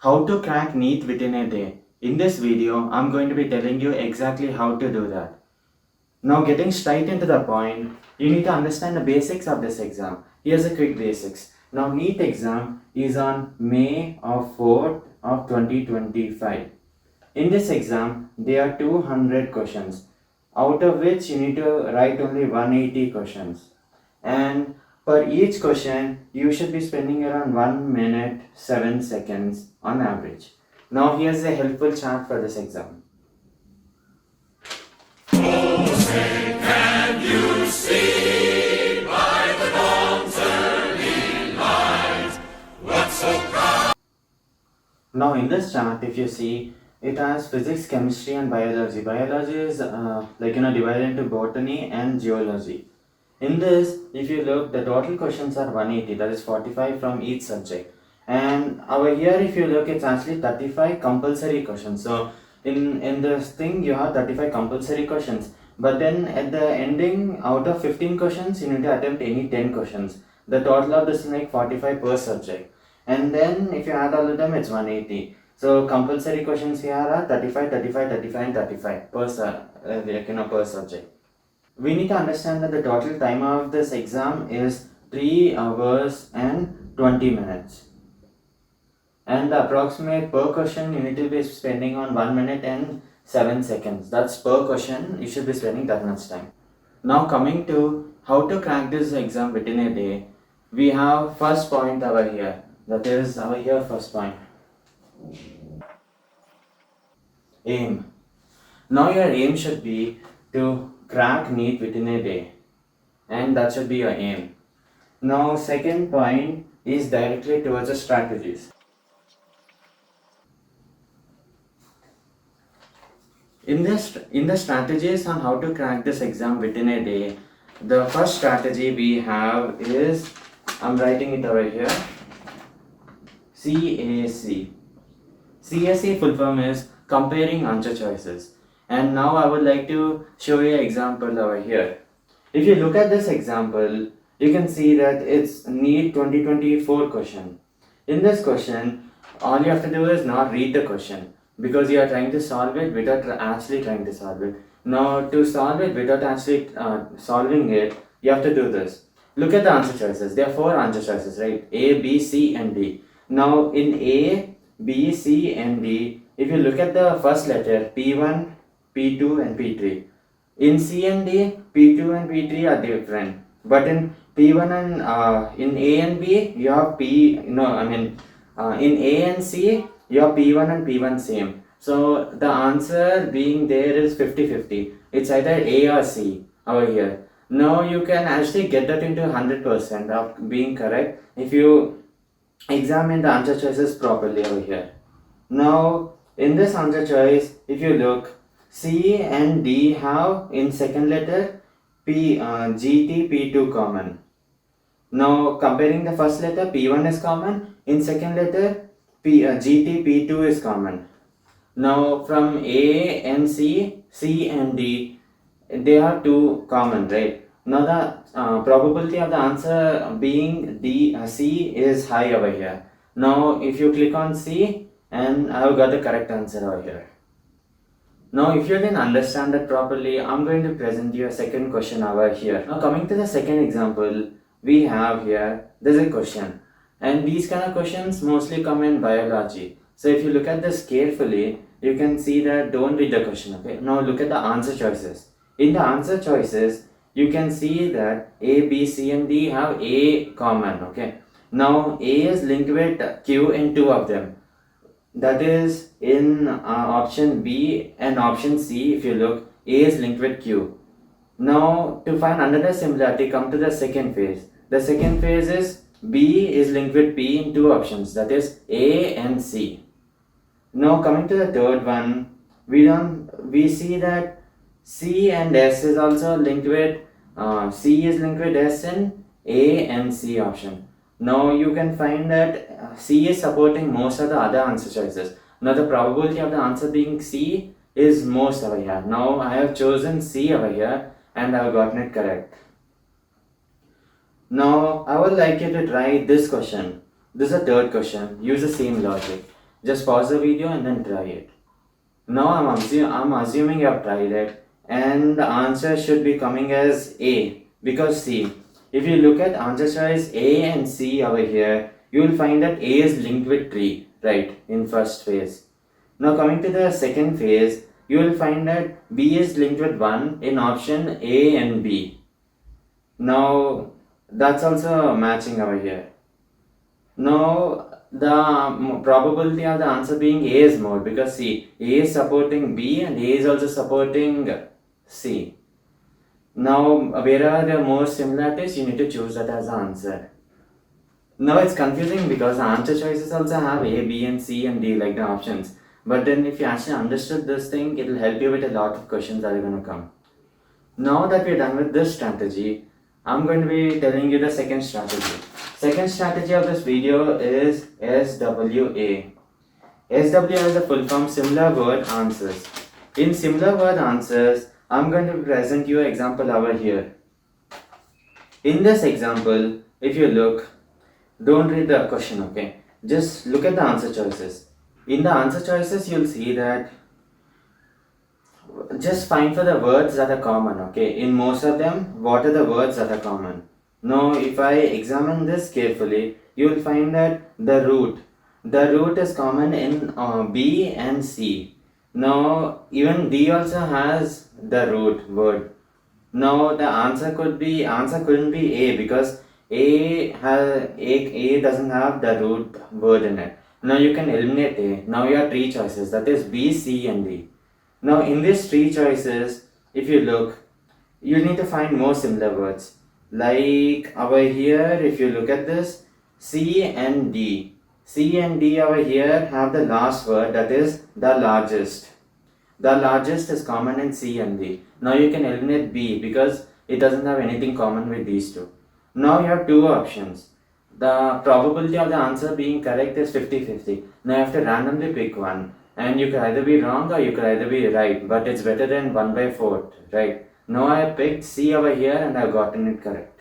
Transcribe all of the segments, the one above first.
How to crack NEET within a day. In this video, I'm going to be telling you exactly how to do that. Now getting straight into the point, you need to understand the basics of this exam. Here's a quick basics. Now NEET exam is on May of 4th of 2025. In this exam, there are 200 questions, out of which you need to write only 180 questions. And per each question, you should be spending around 1 minute 7 seconds on average. Now here's a helpful chart for this exam. Now in this chart, if you see, it has physics, chemistry and biology. Biology is divided into botany and geology. In this, if you look, the total questions are 180, that is 45 from each subject. And over here, if you look, it's actually 35 compulsory questions. So in this thing, you have 35 compulsory questions. But then at the ending, out of 15 questions, you need to attempt any 10 questions. The total of this will make 45 per subject. And then if you add all of them, it's 180. So compulsory questions here are 35, 35, 35 and 35 per subject. We need to understand that the total time of this exam is 3 hours and 20 minutes. And the approximate per question you need to be spending on 1 minute and 7 seconds. That's per question, you should be spending that much time. Now coming to how to crack this exam within a day, we have first point over here. That is over here first point. Aim. Now your aim should be to crack NEET within a day, and that should be your aim. Now second point is directly towards the strategies. In the strategies on how to crack this exam within a day, the first strategy we have is, I'm writing it over here, CAC. CAC full form is comparing answer choices. And now I would like to show you an example over here. If you look at this example, you can see that it's NEET 2024 question. In this question, all you have to do is not read the question, because you are trying to solve it without actually trying to solve it. Now to solve it without actually solving it, you have to do this. Look at the answer choices. There are 4 answer choices, right? A, B, C and D. Now in A, B, C and D, if you look at the first letter, P1, P2 and P3. In C and D, P2 and P3 are different. But in P1 and in A and B, you have in A and C, you have P1 and P1 same. So the answer being there is 50-50. It's either A or C over here. Now you can actually get that into 100% of being correct if you examine the answer choices properly over here. Now in this answer choice, if you look, C and D have in second letter GT P2 common. Now comparing the first letter, P1 is common, in second letter GT P2 is common. Now from A and C, C and D, they have 2 common, right? Now the probability of the answer being C is high over here. Now if you click on C, and I have got the correct answer over here. Now if you didn't understand that properly, I'm going to present you a second question over here. Now coming to the second example, we have here, there's a question. And these kind of questions mostly come in biology. So if you look at this carefully, you can see that don't read the question, okay? Now look at the answer choices. In the answer choices, you can see that A, B, C and D have A common, okay? Now A is linked with Q in 2 of them. That is in option B and option C. If you look, A is linked with Q. Now to find another similarity, come to the second phase. The second phase is B is linked with P in 2 options, that is A and C. Now coming to the third one, we see that C and S is also linked with C is linked with S in A and C option. Now you can find that C is supporting most of the other answer choices. Now the probability of the answer being C is most over here. Now I have chosen C over here and I have gotten it correct. Now I would like you to try this question. This is a third question. Use the same logic. Just pause the video and then try it. Now I'm assuming you have tried it, and the answer should be coming as A, because see, if you look at answer choice A and C over here, you will find that A is linked with tree, right, in first phase. Now coming to the second phase, you will find that B is linked with 1 in option A and B. Now that's also matching over here. Now the probability of the answer being A is more, because see, A is supporting B and A is also supporting C. Now where are the more similarities, you need to choose that as the answer. Now it's confusing because the answer choices also have A, B and C and D like the options. But then if you actually understood this thing, it will help you with a lot of questions that are going to come. Now that we're done with this strategy, I'm going to be telling you the second strategy. Second strategy of this video is SWA. SWA is the full form similar word answers. In similar word answers, I'm going to present you an example over here. In this example, if you look, don't read the question, okay? Just look at the answer choices. In the answer choices, you'll see that just find for the words that are common, okay? In most of them, what are the words that are common? Now, if I examine this carefully, you will find that the root is common in B and C. Now, even D also has the root word. Now, the answer couldn't be A, because A doesn't have the root word in it. Now you can eliminate A. Now you have three choices, that is B, C and D. Now in these three choices, if you look, you need to find more similar words. Like over here, if you look at this, C and D. C and D over here have the last word, that is the largest. The largest is common in C and D. Now you can eliminate B because it doesn't have anything common with these two. Now you have two options. The probability of the answer being correct is 50-50. Now you have to randomly pick one, and you could either be wrong or you could either be right, but it's better than 1 by 4, right? Now I picked C over here and I've gotten it correct.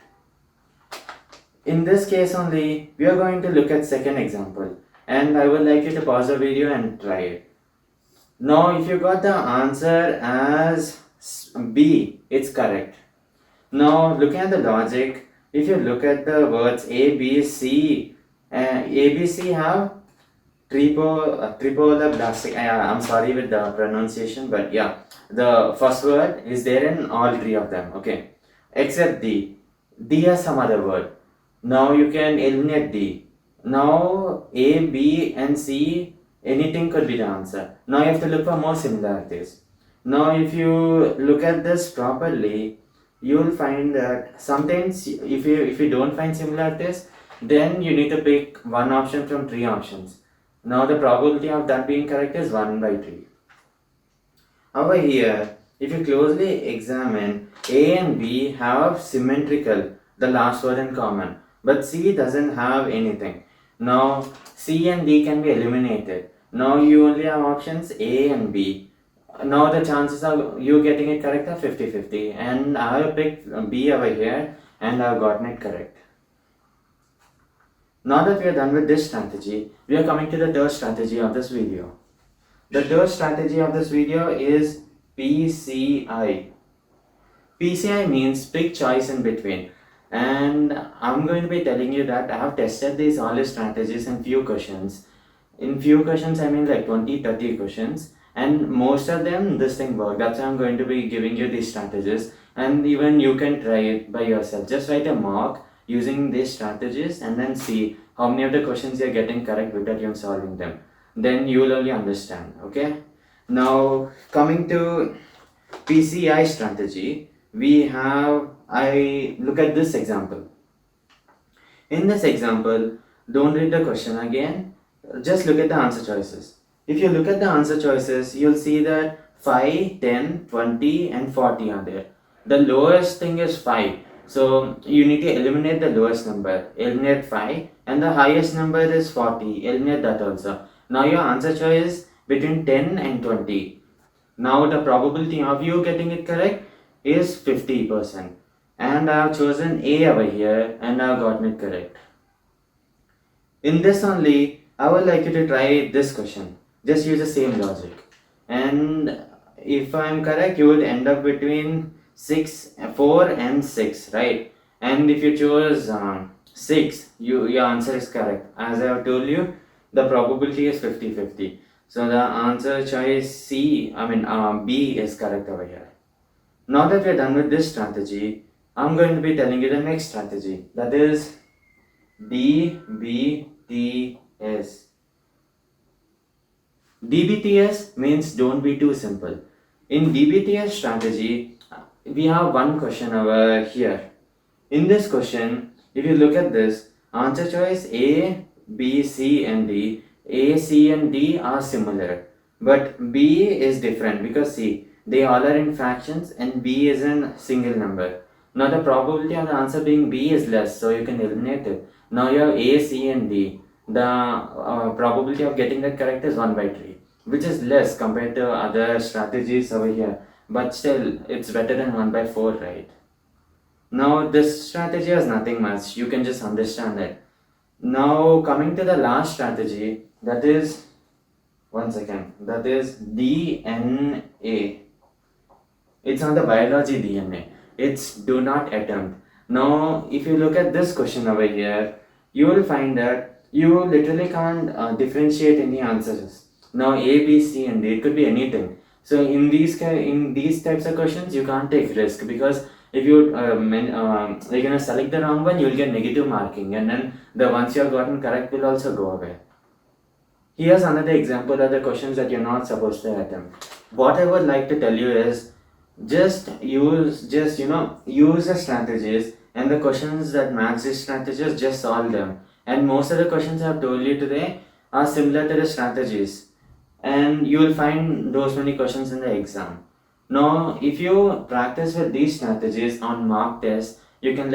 In this case only, we are going to look at second example, and I would like you to pause the video and try it. Now if you got the answer as B, it's correct. Now looking at the logic, if you look at the words A, B, C, A, B, C have tripoloblastic. I'm sorry with the pronunciation, but yeah, the first word is there in all three of them, okay, except D. D has some other word. Now you can eliminate D. Now A, B and C, anything could be the answer. Now you have to look for more similarities. Now if you look at this properly, you will find that sometimes if you don't find similarities, then you need to pick one option from three options. Now the probability of that being correct is 1 by 3. Over here, if you closely examine, A and B have symmetrical, the last word in common, but C doesn't have anything. Now C and D can be eliminated. Now you only have options A and B. Now the chances of you getting it correct are 50-50, and I have picked B over here and I have gotten it correct. Now that we are done with this strategy, we are coming to the third strategy of this video. The third strategy of this video is PCI. PCI means pick choice in between, and I'm going to be telling you that I have tested all these strategies in few questions. In few questions, I mean like 20-30 questions, and most of them this thing worked. That's why I'm going to be giving you these strategies, and even you can try it by yourself. Just write a mock using these strategies and then see how many of the questions you're getting correct without you solving them. Then you will only understand, okay? Now coming to PCI strategy, I look at this example. In this example, don't read the question again, just look at the answer choices. If you look at the answer choices, you'll see that 5, 10, 20 and 40 are there. The lowest thing is 5. So you need to eliminate the lowest number, eliminate 5, and the highest number is 40, eliminate that also. Now your answer choice is between 10 and 20. Now the probability of you getting it correct is 50%. And I have chosen A over here and I have gotten it correct. In this only, I would like you to try this question. Just use the same logic. And if I'm correct, you would end up between 4 and 6, right? And if you chose 6, your answer is correct. As I have told you, the probability is 50-50. So the answer choice B is correct over here. Now that we're done with this strategy, I'm going to be telling you the next strategy. That is DBTS. DBTS means don't be too simple. In DBTS strategy, we have one question over here. In this question, if you look at this, answer choice A, B, C and D, A, C and D are similar. But B is different because see, they all are in fractions and B is in single number. Now the probability of the answer being B is less, so you can eliminate it. Now you have A, C and D. The probability of getting that correct is 1 by 3, which is less compared to other strategies over here. But still, it's better than 1 by 4, right? Now this strategy has nothing much, you can just understand it. Now coming to the last strategy, that is DNA. It's not the biology DNA, it's do not attempt. Now if you look at this question over here, you will find that you literally can't differentiate any answers. Now A, B, C and D, it could be anything. So in these types of questions, you can't take risk, because if you're gonna select the wrong one, you'll get negative marking, and then the ones you have gotten correct will also go away. Here's another example of the questions that you're not supposed to attempt. What I would like to tell you is use the strategies, and the questions that match these strategies, just solve them. And most of the questions I've told you today are similar to the strategies, and you will find those many questions in the exam. Now, if you practice with these strategies on mock tests, you can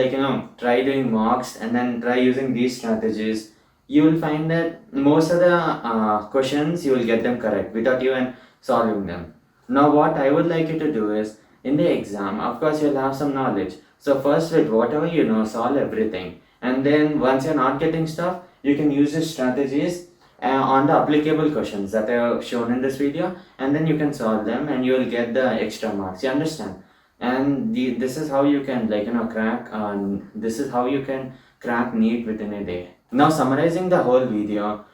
try doing mocks and then try using these strategies. You will find that most of the questions you will get them correct without even solving them. Now, what I would like you to do is, in the exam, of course, you'll have some knowledge. So first, with whatever you know, solve everything. And then once you're not getting stuff, you can use the strategies on the applicable questions that are shown in this video, and then you can solve them and you will get the extra marks. You understand? And this is how you can this is how you can crack NEET within a day. Now summarizing the whole video,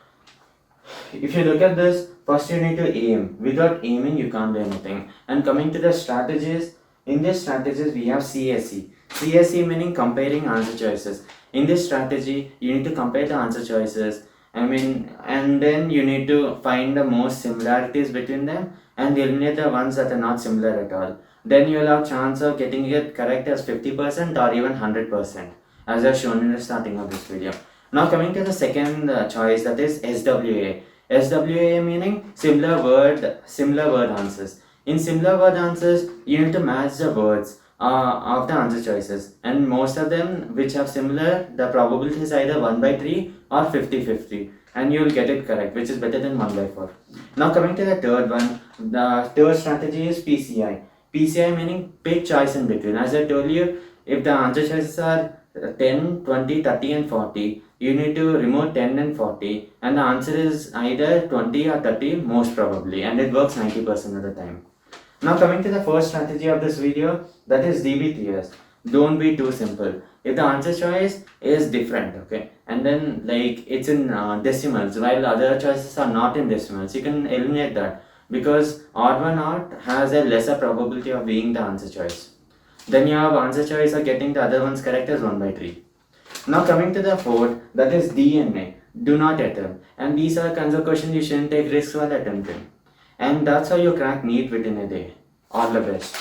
if you look at this, first you need to aim. Without aiming, you can't do anything. And coming to the strategies, in these strategies we have CSE. CSE meaning comparing answer choices. In this strategy, you need to compare the answer choices. And then you need to find the most similarities between them and eliminate the ones that are not similar at all. Then you will have chance of getting it correct as 50% or even 100%, as I've shown in the starting of this video. Now coming to the second choice, that is SWA. SWA meaning similar word answers. In similar word answers, you need to match the words of the answer choices, and most of them which have similar, the probability is either 1 by 3 or 50-50, and you will get it correct, which is better than 1 by 4. Now coming to the third one, the third strategy is PCI. PCI meaning pick choice in between. As I told you, if the answer choices are 10, 20, 30 and 40, you need to remove 10 and 40, and the answer is either 20 or 30 most probably, and it works 90% of the time. Now coming to the first strategy of this video, that is DBTS. Don't be too simple. If the answer choice is different, okay, and then it's in decimals while other choices are not in decimals, you can eliminate that, because odd one out has a lesser probability of being the answer choice. Then you have answer choice of getting the other ones correct as 1 by 3. Now coming to the fourth, that is DNA. Do not attempt. And these are kinds of questions you shouldn't take risks while attempting. And that's how you crack NEET within a day. All the best.